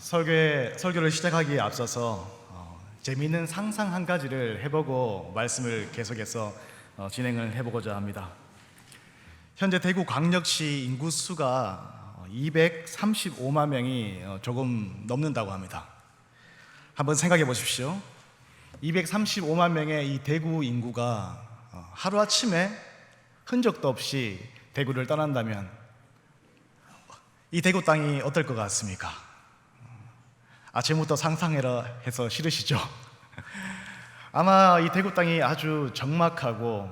설교를 시작하기에 앞서서 재미있는 상상 한 가지를 해보고 말씀을 계속해서 진행을 해보고자 합니다. 현재 대구 광역시 인구수가 235만 명이 조금 넘는다고 합니다. 한번 생각해 보십시오. 235만 명의 이 대구 인구가 하루아침에 흔적도 없이 대구를 떠난다면 이 대구 땅이 어떨 것 같습니까? 아침부터 상상해라 해서 싫으시죠? 아마 이 대구 땅이 아주 적막하고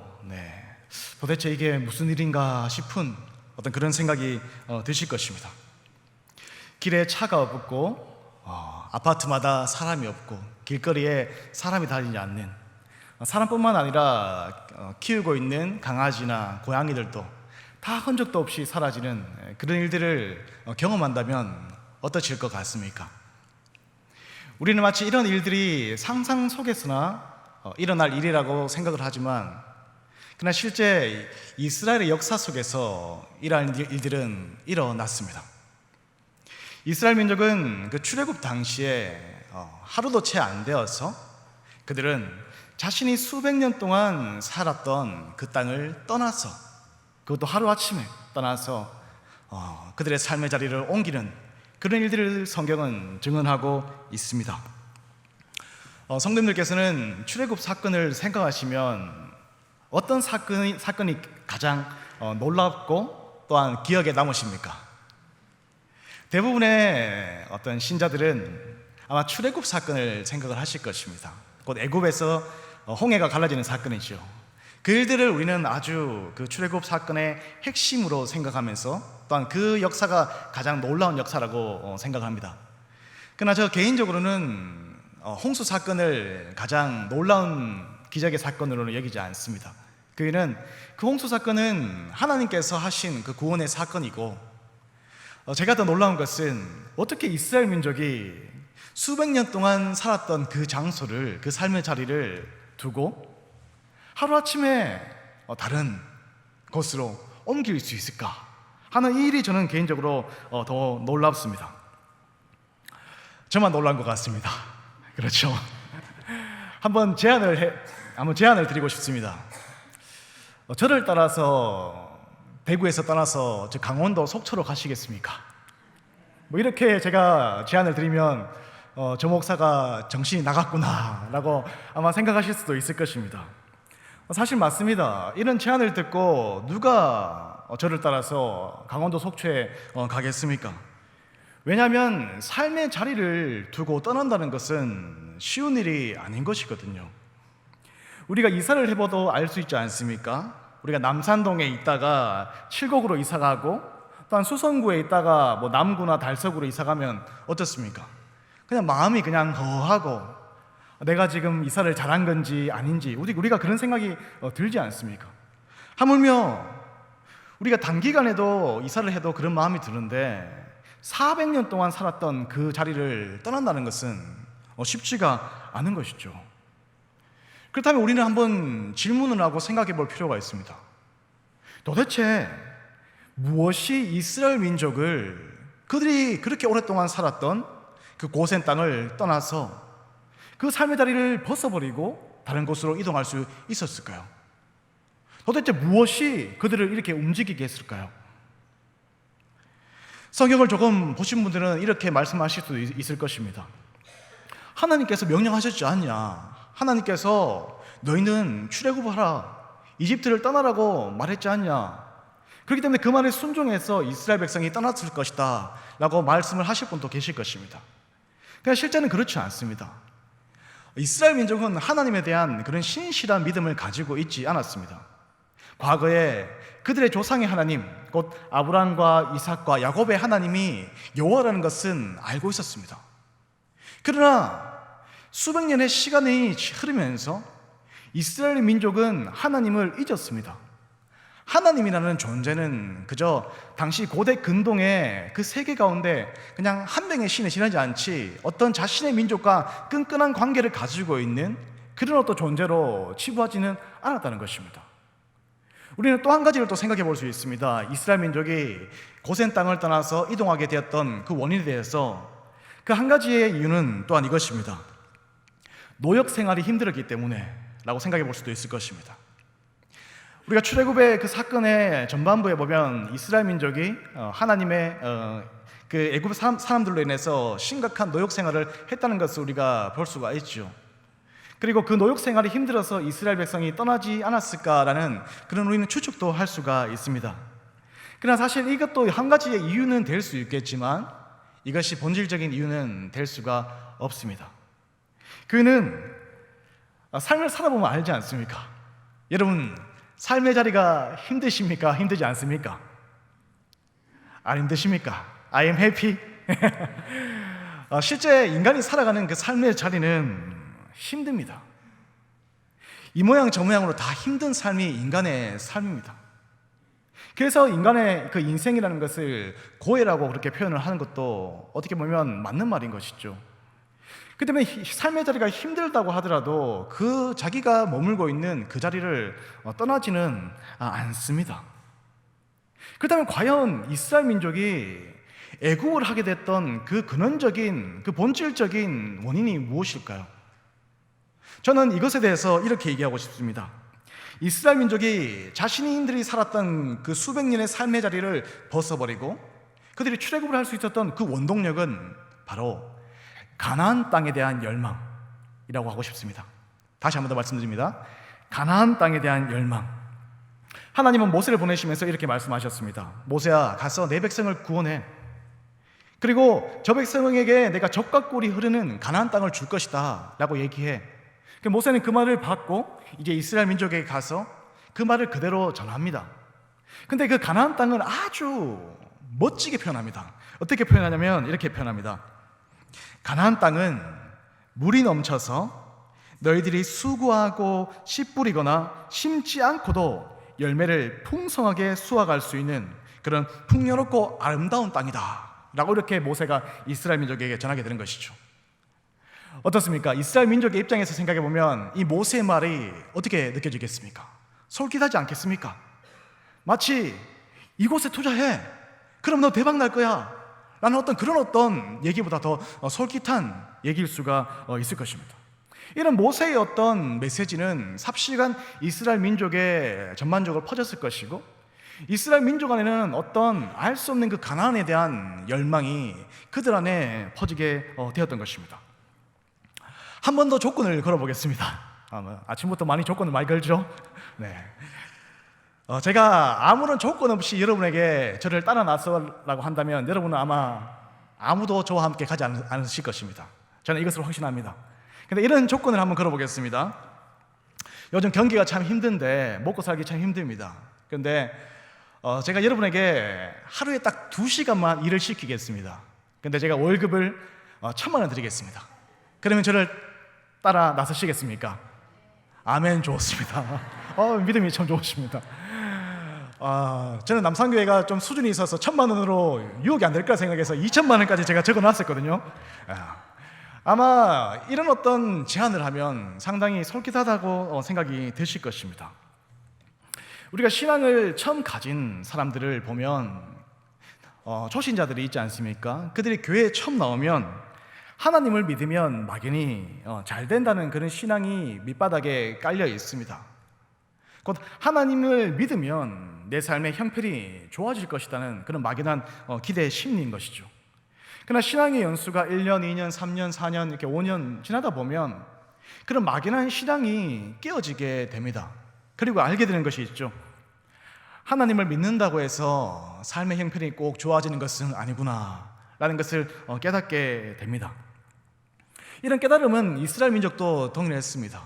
도대체 이게 무슨 일인가 싶은 어떤 그런 생각이 드실 것입니다. 길에 차가 없고 아파트마다 사람이 없고 길거리에 사람이 다니지 않는, 사람뿐만 아니라 키우고 있는 강아지나 고양이들도 다 흔적도 없이 사라지는 그런 일들을 경험한다면 어떠실 것 같습니까? 우리는 마치 이런 일들이 상상 속에서나 일어날 일이라고 생각을 하지만, 그러나 실제 이스라엘의 역사 속에서 이러한 일들은 일어났습니다. 이스라엘 민족은 그 출애굽 당시에 하루도 채 안 되어서 그들은 자신이 수백 년 동안 살았던 그 땅을 떠나서, 그것도 하루아침에 떠나서 그들의 삶의 자리를 옮기는 그런 일들을 성경은 증언하고 있습니다. 성도님들께서는 출애굽 사건을 생각하시면 어떤 사건이 가장 놀랍고 또한 기억에 남으십니까? 대부분의 어떤 신자들은 아마 출애굽 사건을 생각을 하실 것입니다. 곧 애굽에서 홍해가 갈라지는 사건이죠. 그 일들을 우리는 아주 그 출애굽 사건의 핵심으로 생각하면서 또한 그 역사가 가장 놀라운 역사라고 생각합니다. 그러나 저 개인적으로는 홍수 사건을 가장 놀라운 기적의 사건으로는 여기지 않습니다. 그 이유는 그 홍수 사건은 하나님께서 하신 그 구원의 사건이고, 제가 더 놀라운 것은 어떻게 이스라엘 민족이 수백 년 동안 살았던 그 장소를, 그 삶의 자리를 두고 하루아침에 다른 곳으로 옮길 수 있을까 하는 이 일이 저는 개인적으로 더 놀랍습니다. 저만 놀란 것 같습니다. 그렇죠? 한번 제안을 드리고 싶습니다. 저를 따라서 대구에서 떠나서 저 강원도 속초로 가시겠습니까? 이렇게 제가 제안을 드리면 저 목사가 정신이 나갔구나 라고 아마 생각하실 수도 있을 것입니다. 사실 맞습니다. 이런 제안을 듣고 누가 저를 따라서 강원도 속초에 가겠습니까? 왜냐하면 삶의 자리를 두고 떠난다는 것은 쉬운 일이 아닌 것이거든요. 우리가 이사를 해봐도 알 수 있지 않습니까? 우리가 남산동에 있다가 칠곡으로 이사가고 또한 수성구에 있다가 남구나 달서구로 이사가면 어떻습니까? 그냥 마음이 그냥 허하고 내가 지금 이사를 잘한 건지 아닌지 우리가 그런 생각이 들지 않습니까? 하물며 우리가 단기간에도 이사를 해도 그런 마음이 드는데 400년 동안 살았던 그 자리를 떠난다는 것은 쉽지가 않은 것이죠. 그렇다면 우리는 한번 질문을 하고 생각해 볼 필요가 있습니다. 도대체 무엇이 이스라엘 민족을, 그들이 그렇게 오랫동안 살았던 그 고센 땅을 떠나서 그 삶의 자리를 벗어버리고 다른 곳으로 이동할 수 있었을까요? 도대체 무엇이 그들을 이렇게 움직이게 했을까요? 성경을 조금 보신 분들은 이렇게 말씀하실 수도 있을 것입니다. 하나님께서 명령하셨지 않냐? 하나님께서 너희는 출애굽하라, 이집트를 떠나라고 말했지 않냐? 그렇기 때문에 그 말에 순종해서 이스라엘 백성이 떠났을 것이다 라고 말씀을 하실 분도 계실 것입니다. 그러나 실제는 그렇지 않습니다. 이스라엘 민족은 하나님에 대한 그런 신실한 믿음을 가지고 있지 않았습니다. 과거에 그들의 조상의 하나님, 곧 아브라함과 이삭과 야곱의 하나님이 여호와라는 것은 알고 있었습니다. 그러나 수백 년의 시간이 흐르면서 이스라엘 민족은 하나님을 잊었습니다. 하나님이라는 존재는 그저 당시 고대 근동의 그 세계 가운데 그냥 한 명의 신에 지나지 않지 어떤 자신의 민족과 끈끈한 관계를 가지고 있는 그런 어떤 존재로 치부하지는 않았다는 것입니다. 우리는 또 한 가지를 또 생각해 볼 수 있습니다. 이스라엘 민족이 고센 땅을 떠나서 이동하게 되었던 그 원인에 대해서 그 한 가지의 이유는 또한 이것입니다. 노역 생활이 힘들었기 때문에 라고 생각해 볼 수도 있을 것입니다. 우리가 출애굽의 그 사건의 전반부에 보면 이스라엘 민족이 하나님의 그 애굽 사람들로 인해서 심각한 노역 생활을 했다는 것을 우리가 볼 수가 있죠. 그리고 그 노역 생활이 힘들어서 이스라엘 백성이 떠나지 않았을까라는 그런 우리는 추측도 할 수가 있습니다. 그러나 사실 이것도 한 가지의 이유는 될 수 있겠지만 이것이 본질적인 이유는 될 수가 없습니다. 그는 삶을 살아보면 알지 않습니까? 여러분, 삶의 자리가 힘드십니까? 힘들지 않습니까? 안 힘드십니까? I am happy. 실제 인간이 살아가는 그 삶의 자리는 힘듭니다. 이 모양 저 모양으로 다 힘든 삶이 인간의 삶입니다. 그래서 인간의 그 인생이라는 것을 고해라고 그렇게 표현을 하는 것도 어떻게 보면 맞는 말인 것이죠. 그 때문에 삶의 자리가 힘들다고 하더라도 그 자기가 머물고 있는 그 자리를 떠나지는 않습니다. 그렇다면 과연 이스라엘 민족이 애국을 하게 됐던 그 근원적인, 그 본질적인 원인이 무엇일까요? 저는 이것에 대해서 이렇게 얘기하고 싶습니다. 이스라엘 민족이 자신들이 살았던 그 수백 년의 삶의 자리를 벗어버리고 그들이 출애굽을 할 수 있었던 그 원동력은 바로 가나안 땅에 대한 열망이라고 하고 싶습니다. 다시 한 번 더 말씀드립니다. 가나안 땅에 대한 열망. 하나님은 모세를 보내시면서 이렇게 말씀하셨습니다. 모세야, 가서 내 백성을 구원해. 그리고 저 백성에게 내가 젖과 꿀이 흐르는 가나안 땅을 줄 것이다 라고 얘기해. 모세는 그 말을 받고 이제 이스라엘 민족에게 가서 그 말을 그대로 전합니다. 근데 그 가나안 땅을 아주 멋지게 표현합니다. 어떻게 표현하냐면 이렇게 표현합니다. 가나안 땅은 물이 넘쳐서 너희들이 수고하고 씨 뿌리거나 심지 않고도 열매를 풍성하게 수확할 수 있는 그런 풍요롭고 아름다운 땅이다 라고 이렇게 모세가 이스라엘 민족에게 전하게 되는 것이죠. 어떻습니까? 이스라엘 민족의 입장에서 생각해 보면 이 모세의 말이 어떻게 느껴지겠습니까? 솔깃하지 않겠습니까? 마치 이곳에 투자해, 그럼 너 대박 날 거야 라는 어떤 얘기보다 더 솔깃한 얘기일 수가 있을 것입니다. 이런 모세의 어떤 메시지는 삽시간 이스라엘 민족에 전반적으로 퍼졌을 것이고, 이스라엘 민족 안에는 어떤 알 수 없는 그 가나안에 대한 열망이 그들 안에 퍼지게 되었던 것입니다. 한 번 더 조건을 걸어보겠습니다. 아침부터 조건을 많이 걸죠? 네. 제가 아무런 조건 없이 여러분에게 저를 따라 나서라고 한다면 여러분은 아마 아무도 저와 함께 가지 않으실 것입니다. 저는 이것을 확신합니다. 근데 이런 조건을 한번 걸어보겠습니다. 요즘 경기가 참 힘든데 먹고 살기 참 힘듭니다. 그런데 제가 여러분에게 하루에 딱 2시간만 일을 시키겠습니다. 근데 제가 월급을 1,000만 원 드리겠습니다. 그러면 저를 따라 나서시겠습니까? 아멘. 좋습니다. 믿음이 참 좋으십니다. 저는 남산교회가 좀 수준이 있어서 1,000만 원으로 유혹이 안 될까 생각해서 2,000만 원까지 제가 적어놨었거든요. 아마 이런 어떤 제안을 하면 상당히 솔깃하다고 생각이 드실 것입니다. 우리가 신앙을 처음 가진 사람들을 보면 초신자들이 있지 않습니까? 그들이 교회에 처음 나오면 하나님을 믿으면 막연히 잘 된다는 그런 신앙이 밑바닥에 깔려 있습니다. 곧 하나님을 믿으면 내 삶의 형편이 좋아질 것이라는 그런 막연한 기대 심리인 것이죠. 그러나 신앙의 연수가 1년, 2년, 3년, 4년, 이렇게 5년 지나다 보면 그런 막연한 신앙이 깨어지게 됩니다. 그리고 알게 되는 것이 있죠. 하나님을 믿는다고 해서 삶의 형편이 꼭 좋아지는 것은 아니구나 라는 것을 깨닫게 됩니다. 이런 깨달음은 이스라엘 민족도 동일했습니다.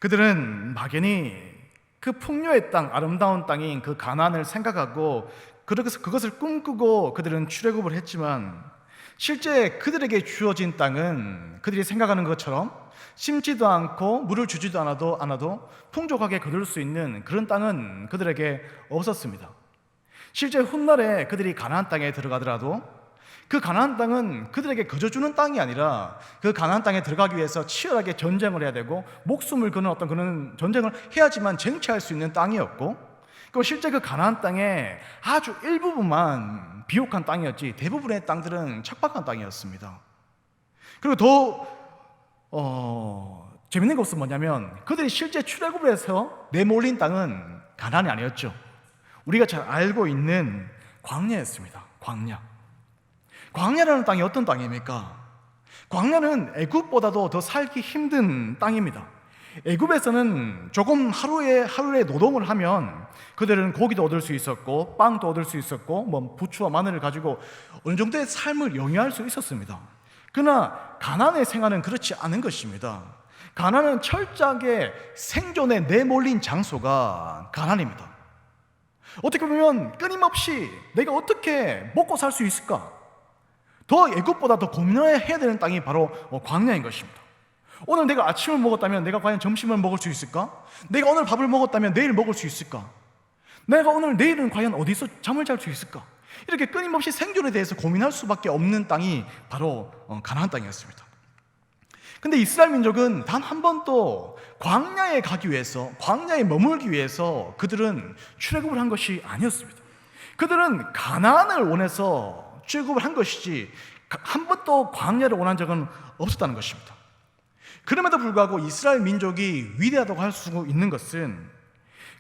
그들은 막연히 그 풍요의 땅, 아름다운 땅인 그 가나안을 생각하고 그것을 꿈꾸고 그들은 출애굽을 했지만 실제 그들에게 주어진 땅은 그들이 생각하는 것처럼 심지도 않고 물을 주지도 않아도 풍족하게 거둘 수 있는 그런 땅은 그들에게 없었습니다. 실제 훗날에 그들이 가나안 땅에 들어가더라도 그 가나안 땅은 그들에게 거저주는 땅이 아니라 그 가나안 땅에 들어가기 위해서 치열하게 전쟁을 해야 되고 목숨을 거는 어떤 그런 전쟁을 해야지만 쟁취할 수 있는 땅이었고, 그리고 실제 그 가나안 땅에 아주 일부분만 비옥한 땅이었지 대부분의 땅들은 척박한 땅이었습니다. 그리고 더 재밌는 것은 뭐냐면 그들이 실제 출애굽을 해서 내몰린 땅은 가나안이 아니었죠. 우리가 잘 알고 있는 광야였습니다. 광야라는 땅이 어떤 땅입니까? 광야는 애굽보다도 더 살기 힘든 땅입니다. 애굽에서는 조금 하루에 노동을 하면 그들은 고기도 얻을 수 있었고 빵도 얻을 수 있었고 뭐 부추와 마늘을 가지고 어느 정도의 삶을 영위할 수 있었습니다. 그러나 가나안의 생활은 그렇지 않은 것입니다. 가나안은 철저하게 생존에 내몰린 장소가 가나안입니다. 어떻게 보면 끊임없이 내가 어떻게 먹고 살 수 있을까? 더 애굽보다 더 고민해야 되는 땅이 바로 광야인 것입니다. 오늘 내가 아침을 먹었다면 내가 과연 점심을 먹을 수 있을까? 내가 오늘 밥을 먹었다면 내일 먹을 수 있을까? 내일은 과연 어디서 잠을 잘 수 있을까? 이렇게 끊임없이 생존에 대해서 고민할 수밖에 없는 땅이 바로 가나안 땅이었습니다. 근데 이스라엘 민족은 단 한 번도 광야에 가기 위해서, 광야에 머물기 위해서 그들은 출애굽을 한 것이 아니었습니다. 그들은 가나안을 원해서 출애굽을 한 것이지 한 번도 광야를 원한 적은 없었다는 것입니다. 그럼에도 불구하고 이스라엘 민족이 위대하다고 할 수 있는 것은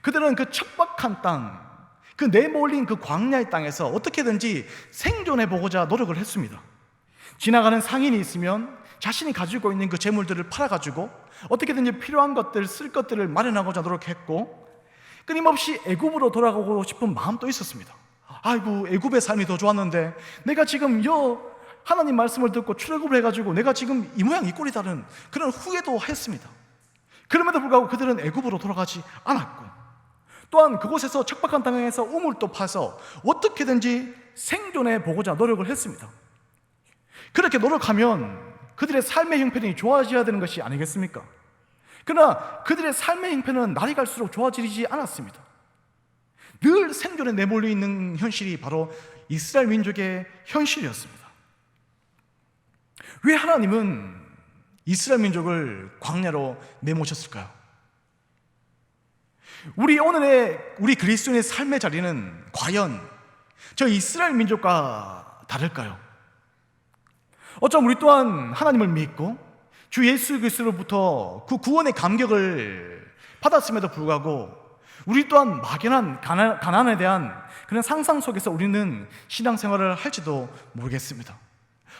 그들은 그 척박한 땅, 그 내몰린 그 광야의 땅에서 어떻게든지 생존해보고자 노력을 했습니다. 지나가는 상인이 있으면 자신이 가지고 있는 그 재물들을 팔아가지고 어떻게든지 필요한 것들, 쓸 것들을 마련하고자 노력했고, 끊임없이 애굽으로 돌아가고 싶은 마음도 있었습니다. 아이고, 애굽의 삶이 더 좋았는데 내가 지금 하나님 말씀을 듣고 출애굽을 해가지고 내가 지금 이 모양 이 꼴이다는 그런 후회도 했습니다. 그럼에도 불구하고 그들은 애굽으로 돌아가지 않았고, 또한 그곳에서 척박한 땅에서 우물도 파서 어떻게든지 생존해 보고자 노력을 했습니다. 그렇게 노력하면 그들의 삶의 형편이 좋아져야 되는 것이 아니겠습니까? 그러나 그들의 삶의 형편은 날이 갈수록 좋아지지 않았습니다. 늘 생존에 내몰려 있는 현실이 바로 이스라엘 민족의 현실이었습니다. 왜 하나님은 이스라엘 민족을 광야로 내모셨을까요? 우리 그리스도인의 삶의 자리는 과연 저 이스라엘 민족과 다를까요? 어쩜 우리 또한 하나님을 믿고 주 예수 그리스도로부터 그 구원의 감격을 받았음에도 불구하고 우리 또한 막연한 가난에 대한 그런 상상 속에서 우리는 신앙생활을 할지도 모르겠습니다.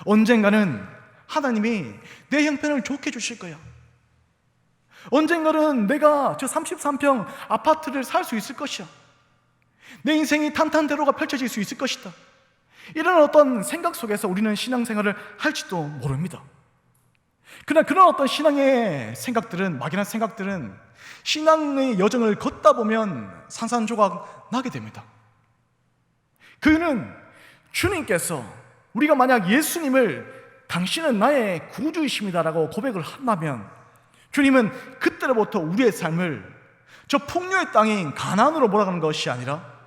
언젠가는 하나님이 내 형편을 좋게 주실 거야. 언젠가는 내가 저 33평 아파트를 살 수 있을 것이야. 내 인생이 탄탄대로가 펼쳐질 수 있을 것이다. 이런 어떤 생각 속에서 우리는 신앙생활을 할지도 모릅니다. 그러나 그런 어떤 신앙의 생각들은, 막연한 생각들은 신앙의 여정을 걷다 보면 산산조각 나게 됩니다. 그 이유는 주님께서 우리가 만약 예수님을 당신은 나의 구주이십니다라고 고백을 한다면 주님은 그때로부터 우리의 삶을 저 풍요의 땅인 가나안으로 몰아가는 것이 아니라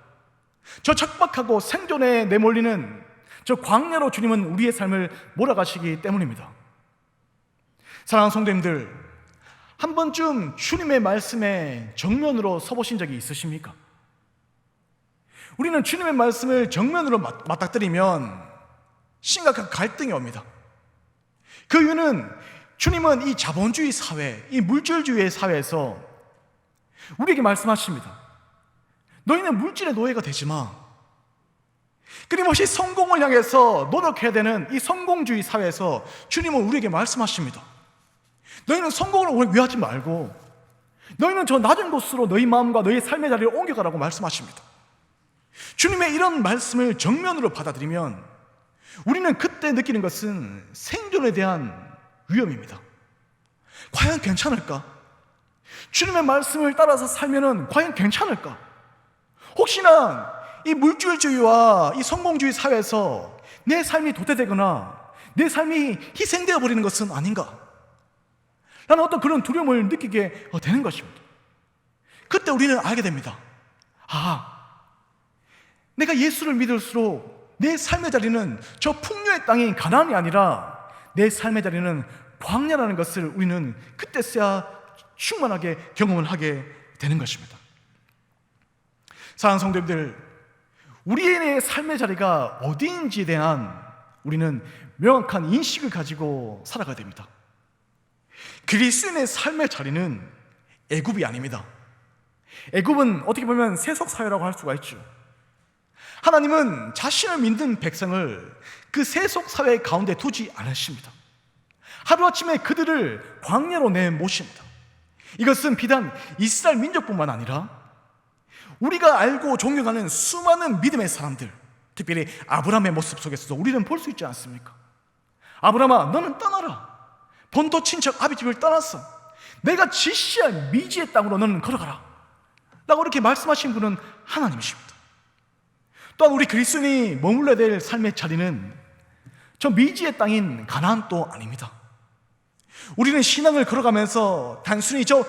저 척박하고 생존에 내몰리는 저 광야로 주님은 우리의 삶을 몰아가시기 때문입니다. 사랑하는 성도님들, 한 번쯤 주님의 말씀에 정면으로 서보신 적이 있으십니까? 우리는 주님의 말씀을 정면으로 맞닥뜨리면 심각한 갈등이 옵니다. 그 이유는 주님은 이 자본주의 사회, 이 물질주의 사회에서 우리에게 말씀하십니다. 너희는 물질의 노예가 되지 마. 끊임없이 성공을 향해서 노력해야 되는 이 성공주의 사회에서 주님은 우리에게 말씀하십니다. 너희는 성공을 위하지 말고 너희는 저 낮은 곳으로 너희 마음과 너희 삶의 자리를 옮겨가라고 말씀하십니다. 주님의 이런 말씀을 정면으로 받아들이면 우리는 그때 느끼는 것은 생존에 대한 위험입니다. 과연 괜찮을까? 주님의 말씀을 따라서 살면은 과연 괜찮을까? 혹시나 이 물질주의와 이 성공주의 사회에서 내 삶이 도태되거나 내 삶이 희생되어 버리는 것은 아닌가? 라는 어떤 그런 두려움을 느끼게 되는 것입니다. 그때 우리는 알게 됩니다. 내가 예수를 믿을수록 내 삶의 자리는 저 풍요의 땅인 가나안이 아니라 내 삶의 자리는 광야라는 것을 우리는 그때서야 충만하게 경험을 하게 되는 것입니다. 사랑하는 성도님들, 우리의 삶의 자리가 어디인지에 대한 우리는 명확한 인식을 가지고 살아가야 됩니다. 그리스도인의 삶의 자리는 애굽이 아닙니다. 애굽은 어떻게 보면 세속 사회라고 할 수가 있죠. 하나님은 자신을 믿는 백성을 그 세속 사회 가운데 두지 않으십니다. 하루아침에 그들을 광야로 내모십니다. 이것은 비단 이스라엘 민족뿐만 아니라 우리가 알고 존경하는 수많은 믿음의 사람들, 특별히 아브라함의 모습 속에서도 우리는 볼 수 있지 않습니까? 아브라함아, 너는 떠나라. 본토 친척 아비 집을 떠났어. 내가 지시할 미지의 땅으로 너는 걸어가라 라고 이렇게 말씀하신 분은 하나님이십니다. 또한 우리 그리스도인이 머물러야 될 삶의 자리는 저 미지의 땅인 가나안도 아닙니다. 우리는 신앙을 걸어가면서 단순히 저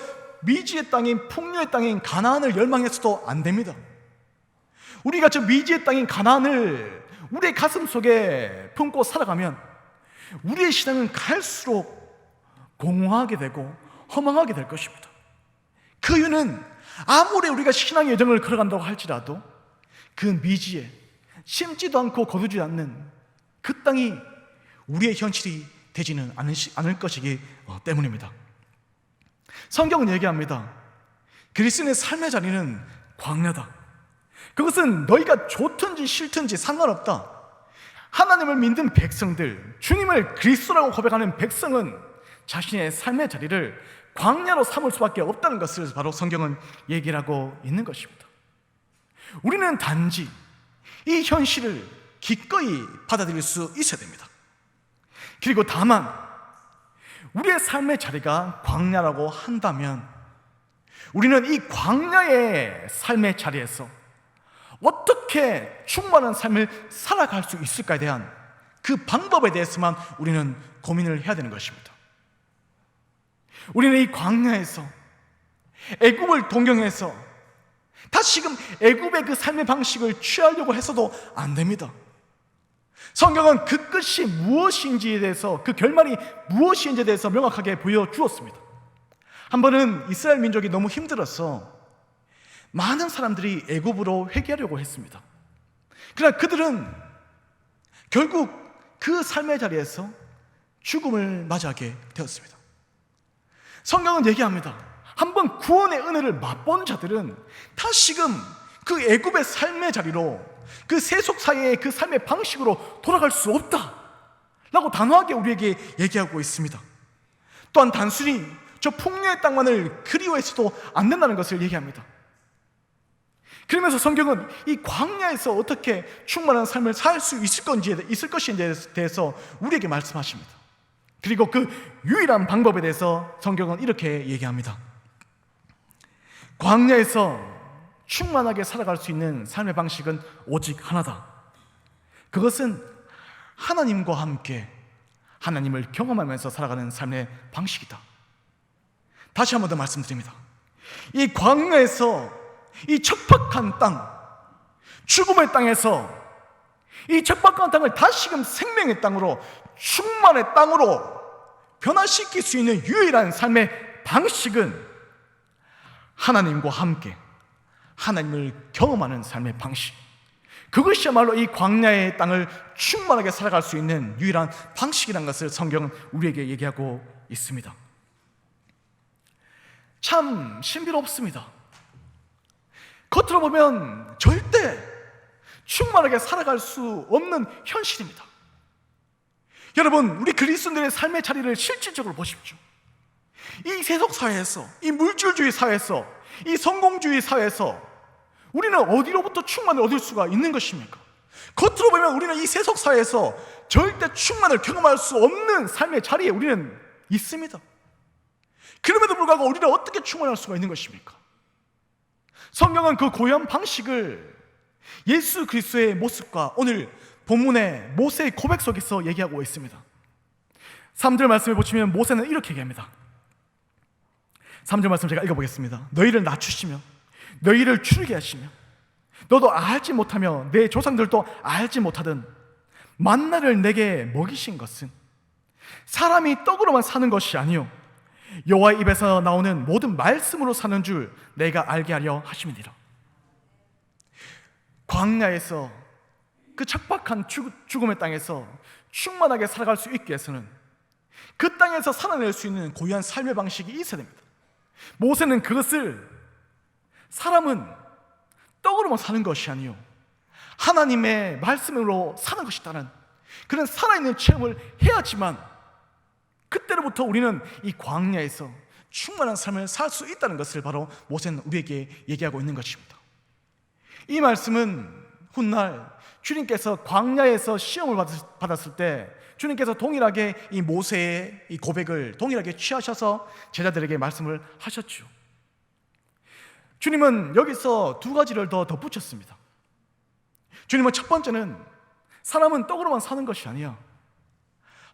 미지의 땅인 풍요의 땅인 가나안을 열망해서도 안 됩니다. 우리가 저 미지의 땅인 가나안을 우리의 가슴 속에 품고 살아가면 우리의 신앙은 갈수록 공허하게 되고 허망하게 될 것입니다. 그 이유는 아무리 우리가 신앙의 여정을 걸어간다고 할지라도 그 미지에 심지도 않고 거두지 않는 그 땅이 우리의 현실이 되지는 않을 것이기 때문입니다. 성경은 얘기합니다. 그리스도인의 삶의 자리는 광야다. 그것은 너희가 좋든지 싫든지 상관없다. 하나님을 믿는 백성들, 주님을 그리스도라고 고백하는 백성은 자신의 삶의 자리를 광야로 삼을 수밖에 없다는 것을 바로 성경은 얘기를 하고 있는 것입니다. 우리는 단지 이 현실을 기꺼이 받아들일 수 있어야 됩니다. 그리고 다만 우리의 삶의 자리가 광야라고 한다면 우리는 이 광야의 삶의 자리에서 어떻게 충만한 삶을 살아갈 수 있을까에 대한 그 방법에 대해서만 우리는 고민을 해야 되는 것입니다. 우리는 이 광야에서 애굽을 동경해서 다시금 애굽의 그 삶의 방식을 취하려고 해서도 안 됩니다. 성경은 그 끝이 무엇인지에 대해서, 그 결말이 무엇인지에 대해서 명확하게 보여주었습니다. 한 번은 이스라엘 민족이 너무 힘들어서 많은 사람들이 애굽으로 회개하려고 했습니다. 그러나 그들은 결국 그 삶의 자리에서 죽음을 맞이하게 되었습니다. 성경은 얘기합니다. 한번 구원의 은혜를 맛본 자들은 다시금 그 애굽의 삶의 자리로, 그 세속 사회의 그 삶의 방식으로 돌아갈 수 없다 라고 단호하게 우리에게 얘기하고 있습니다. 또한 단순히 저 풍요의 땅만을 그리워해서도 안 된다는 것을 얘기합니다. 그러면서 성경은 이 광야에서 어떻게 충만한 삶을 살 수 있을 것인지에 대해서 우리에게 말씀하십니다. 그리고 그 유일한 방법에 대해서 성경은 이렇게 얘기합니다. 광야에서 충만하게 살아갈 수 있는 삶의 방식은 오직 하나다. 그것은 하나님과 함께 하나님을 경험하면서 살아가는 삶의 방식이다. 다시 한 번 더 말씀드립니다. 이 광야에서 이 척박한 땅, 죽음의 땅에서 이 척박한 땅을 다시금 생명의 땅으로, 충만의 땅으로 변화시킬 수 있는 유일한 삶의 방식은 하나님과 함께 하나님을 경험하는 삶의 방식, 그것이야말로 이 광야의 땅을 충만하게 살아갈 수 있는 유일한 방식이라는 것을 성경은 우리에게 얘기하고 있습니다. 참 신비롭습니다. 겉으로 보면 절대 충만하게 살아갈 수 없는 현실입니다. 여러분, 우리 그리스도인들의 삶의 자리를 실질적으로 보십시오. 이 세속 사회에서, 이 물질주의 사회에서, 이 성공주의 사회에서 우리는 어디로부터 충만을 얻을 수가 있는 것입니까? 겉으로 보면 우리는 이 세속 사회에서 절대 충만을 경험할 수 없는 삶의 자리에 우리는 있습니다. 그럼에도 불구하고 우리는 어떻게 충만할 수가 있는 것입니까? 성경은 그 고유한 방식을 예수 그리스도의 모습과 오늘 본문의 모세의 고백 속에서 얘기하고 있습니다. 3절 말씀을 보시면 모세는 이렇게 얘기합니다. 3절 말씀 제가 읽어보겠습니다. 너희를 낮추시며 너희를 추르게 하시며 너도 알지 못하며 내 조상들도 알지 못하던 만나를 내게 먹이신 것은 사람이 떡으로만 사는 것이 아니요 여호와의 입에서 나오는 모든 말씀으로 사는 줄 내가 알게 하려 하심이니라. 광야에서 그 척박한 죽음의 땅에서 충만하게 살아갈 수 있기 위해서는 그 땅에서 살아낼 수 있는 고유한 삶의 방식이 있어야 됩니다. 모세는 그것을 사람은 떡으로만 사는 것이 아니요 하나님의 말씀으로 사는 것이다는 그런 살아있는 체험을 해야지만 그때로부터 우리는 이 광야에서 충만한 삶을 살 수 있다는 것을 바로 모세는 우리에게 얘기하고 있는 것입니다. 이 말씀은 훗날 주님께서 광야에서 시험을 받았을 때 주님께서 동일하게 이 모세의 이 고백을 동일하게 취하셔서 제자들에게 말씀을 하셨죠. 주님은 여기서 두 가지를 더 덧붙였습니다. 주님은 첫 번째는 사람은 떡으로만 사는 것이 아니야,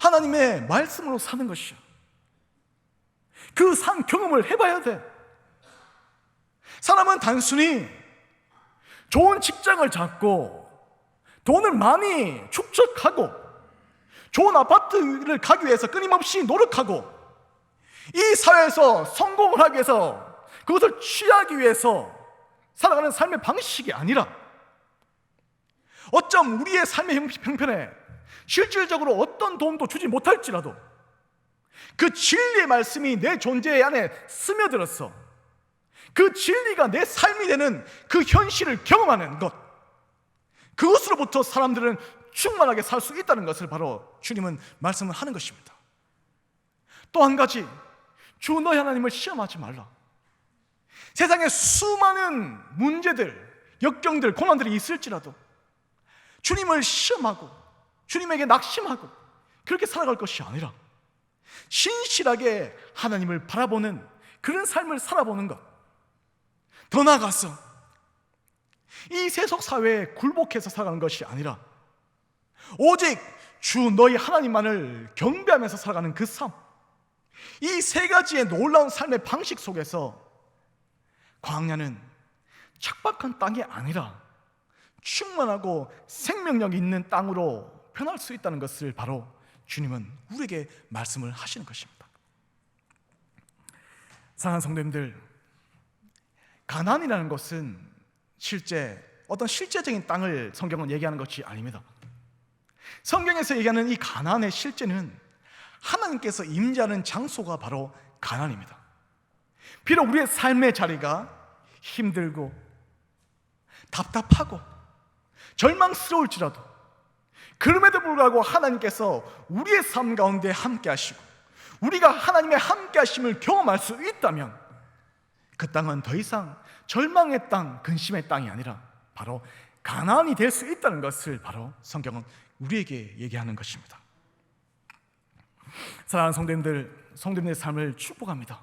하나님의 말씀으로 사는 것이야. 그 산 경험을 해봐야 돼. 사람은 단순히 좋은 직장을 잡고 돈을 많이 축적하고 좋은 아파트를 가기 위해서 끊임없이 노력하고 이 사회에서 성공을 하기 위해서 그것을 취하기 위해서 살아가는 삶의 방식이 아니라 어쩜 우리의 삶의 형편에 실질적으로 어떤 도움도 주지 못할지라도 그 진리의 말씀이 내 존재 안에 스며들어서 그 진리가 내 삶이 되는 그 현실을 경험하는 것, 그것으로부터 사람들은 충만하게 살 수 있다는 것을 바로 주님은 말씀을 하는 것입니다. 또 한 가지, 주 너희 하나님을 시험하지 말라. 세상에 수많은 문제들, 역경들, 고난들이 있을지라도 주님을 시험하고 주님에게 낙심하고 그렇게 살아갈 것이 아니라 신실하게 하나님을 바라보는 그런 삶을 살아보는 것, 더 나아가서 이 세속 사회에 굴복해서 살아가는 것이 아니라 오직 주 너희 하나님만을 경배하면서 살아가는 그 삶, 이 세 가지의 놀라운 삶의 방식 속에서 광야는 척박한 땅이 아니라 충만하고 생명력 있는 땅으로 변할 수 있다는 것을 바로 주님은 우리에게 말씀을 하시는 것입니다. 사랑하는 성도님들, 가나안이라는 것은 실제 어떤 실제적인 땅을 성경은 얘기하는 것이 아닙니다. 성경에서 얘기하는 이 가나안의 실제는 하나님께서 임재하는 장소가 바로 가나안입니다. 비록 우리의 삶의 자리가 힘들고 답답하고 절망스러울지라도 그럼에도 불구하고 하나님께서 우리의 삶 가운데 함께 하시고 우리가 하나님의 함께 하심을 경험할 수 있다면 그 땅은 더 이상 절망의 땅, 근심의 땅이 아니라 바로 가나안이 될 수 있다는 것을 바로 성경은 우리에게 얘기하는 것입니다. 사랑하는 성도님들의 삶을 축복합니다.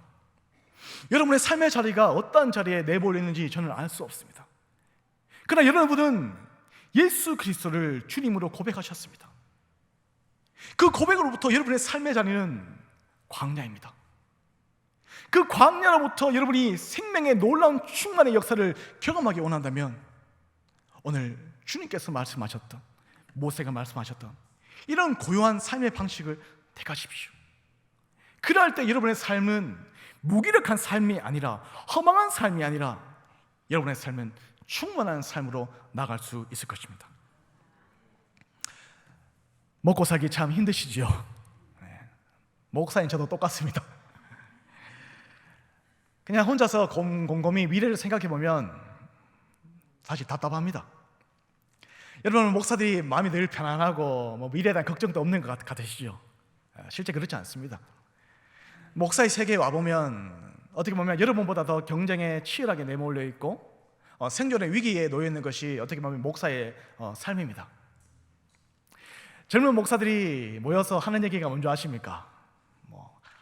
여러분의 삶의 자리가 어떠한 자리에 내몰려 있는지 저는 알 수 없습니다. 그러나 여러분은 예수 그리스도를 주님으로 고백하셨습니다. 그 고백으로부터 여러분의 삶의 자리는 광야입니다. 그 광야로부터 여러분이 생명의 놀라운 충만의 역사를 경험하기 원한다면 오늘 주님께서 말씀하셨던, 모세가 말씀하셨던 이런 고요한 삶의 방식을 택하십시오. 그럴 때 여러분의 삶은 무기력한 삶이 아니라, 허망한 삶이 아니라 여러분의 삶은 충만한 삶으로 나갈 수 있을 것입니다. 먹고 살기 참 힘드시지요? 목사님 저도 똑같습니다. 그냥 혼자서 곰곰이 미래를 생각해 보면 사실 답답합니다. 여러분, 목사들이 마음이 늘 편안하고 미래에 대한 걱정도 없는 것 같으시죠? 실제 그렇지 않습니다. 목사의 세계에 와보면 어떻게 보면 여러분보다 더 경쟁에 치열하게 내몰려 있고 생존의 위기에 놓여 있는 것이 어떻게 보면 목사의 삶입니다. 젊은 목사들이 모여서 하는 얘기가 뭔지 아십니까?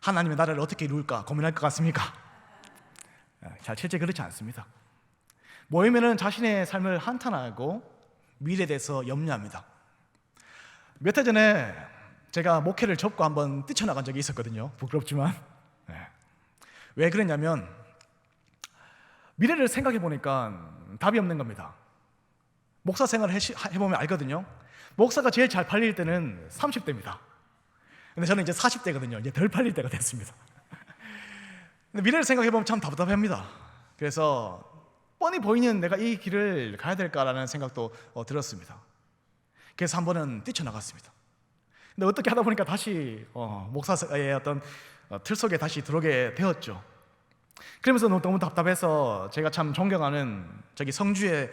하나님의 나라를 어떻게 이룰까 고민할 것 같습니까? 자, 실제 그렇지 않습니다. 모이면은 자신의 삶을 한탄하고 미래에 대해서 염려합니다. 몇 해 전에 제가 목회를 접고 한번 뛰쳐나간 적이 있었거든요. 부끄럽지만. 왜 그랬냐면 미래를 생각해 보니까 답이 없는 겁니다. 목사 생활을 해보면 알거든요. 목사가 제일 잘 팔릴 때는 30대입니다. 근데 저는 이제 40대거든요. 이제 덜 팔릴 때가 됐습니다. 근데 미래를 생각해 보면 참 답답합니다. 그래서 뻔히 보이는 내가 이 길을 가야 될까라는 생각도 들었습니다. 그래서 한 번은 뛰쳐나갔습니다. 근데 어떻게 하다 보니까 다시 목사의 어떤 틀 속에 다시 들어오게 되었죠. 그러면서 너무 답답해서 제가 참 존경하는 저기 성주에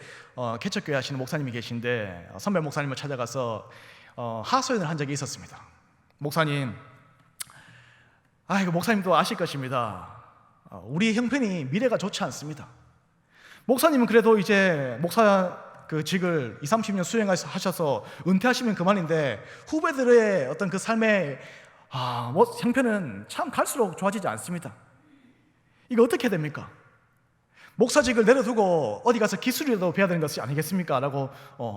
개척교회 하시는 목사님이 계신데 선배 목사님을 찾아가서 하소연을 한 적이 있었습니다. 목사님, 이거 목사님도 아실 것입니다. 우리 형편이 미래가 좋지 않습니다. 목사님은 그래도 이제 목사 그 직을 20-30년 수행하셔서 은퇴하시면 그만인데 후배들의 어떤 그 삶의 형편은 참 갈수록 좋아지지 않습니다. 이거 어떻게 해야 됩니까? 목사직을 내려두고 어디 가서 기술이라도 배워야 되는 것이 아니겠습니까? 라고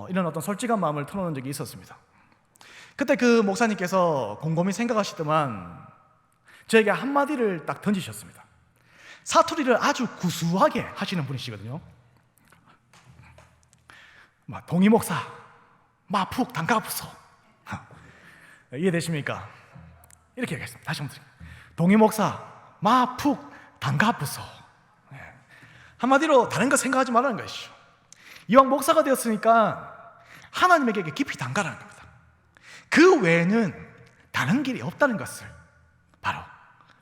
이런 어떤 솔직한 마음을 털어놓은 적이 있었습니다. 그때 그 목사님께서 곰곰이 생각하시더만 저에게 한마디를 딱 던지셨습니다. 사투리를 아주 구수하게 하시는 분이시거든요. 동희 목사, 푹 담가부소. 이해되십니까? 이렇게 얘기했습니다. 다시 한번 드릴게요. 동희 목사, 푹 담가부소. 한마디로 다른 거 생각하지 말라는 것이죠. 이왕 목사가 되었으니까 하나님에게 깊이 담가라는 겁니다. 그 외에는 다른 길이 없다는 것을 바로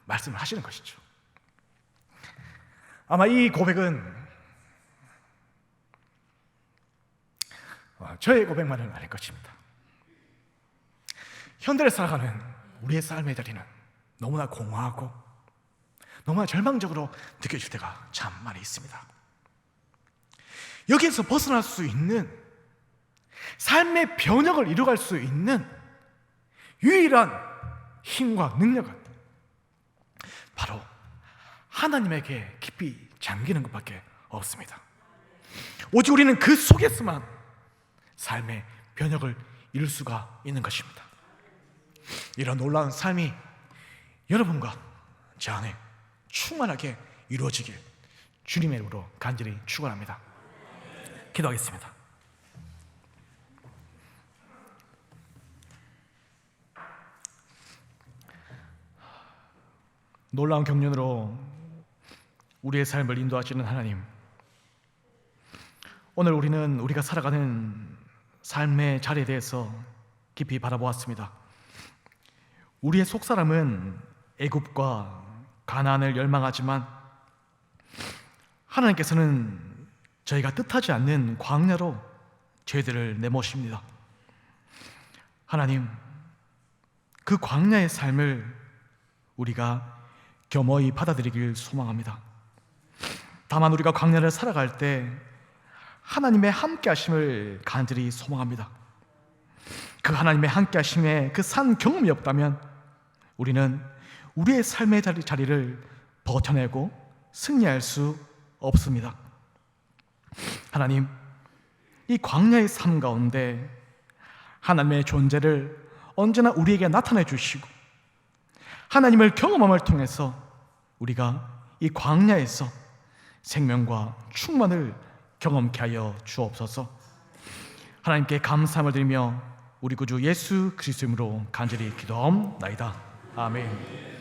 말씀을 하시는 것이죠. 아마 이 고백은 저의 고백만은 아닐 것입니다. 현대를 살아가는 우리의 삶의 자리는 너무나 공허하고 너무나 절망적으로 느껴질 때가 참 많이 있습니다. 여기에서 벗어날 수 있는 삶의 변혁을 이루어갈 수 있는 유일한 힘과 능력은 바로 하나님에게 깊이 잠기는 것밖에 없습니다. 오직 우리는 그 속에서만 삶의 변혁을 이룰 수가 있는 것입니다. 이런 놀라운 삶이 여러분과 제 안에 충만하게 이루어지길 주님의 이름으로 간절히 축원합니다. 기도하겠습니다. 놀라운 경륜으로 우리의 삶을 인도하시는 하나님, 오늘 우리는 우리가 살아가는 삶의 자리에 대해서 깊이 바라보았습니다. 우리의 속사람은 애굽과 가나안을 열망하지만 하나님께서는 저희가 뜻하지 않는 광야로 저희들을 내모십니다. 하나님, 그 광야의 삶을 우리가 겸허히 받아들이길 소망합니다. 다만 우리가 광야를 살아갈 때 하나님의 함께 하심을 간절히 소망합니다. 그 하나님의 함께 하심에 그 산 경험이 없다면 우리는 우리의 삶의 자리를 버텨내고 승리할 수 없습니다. 하나님, 이 광야의 삶 가운데 하나님의 존재를 언제나 우리에게 나타내 주시고 하나님을 경험함을 통해서 우리가 이 광야에서 생명과 충만을 경험케 하여 주옵소서. 하나님께 감사함을 드리며 우리 구주 예수 그리스도 이름으로 간절히 기도하옵나이다. 아멘.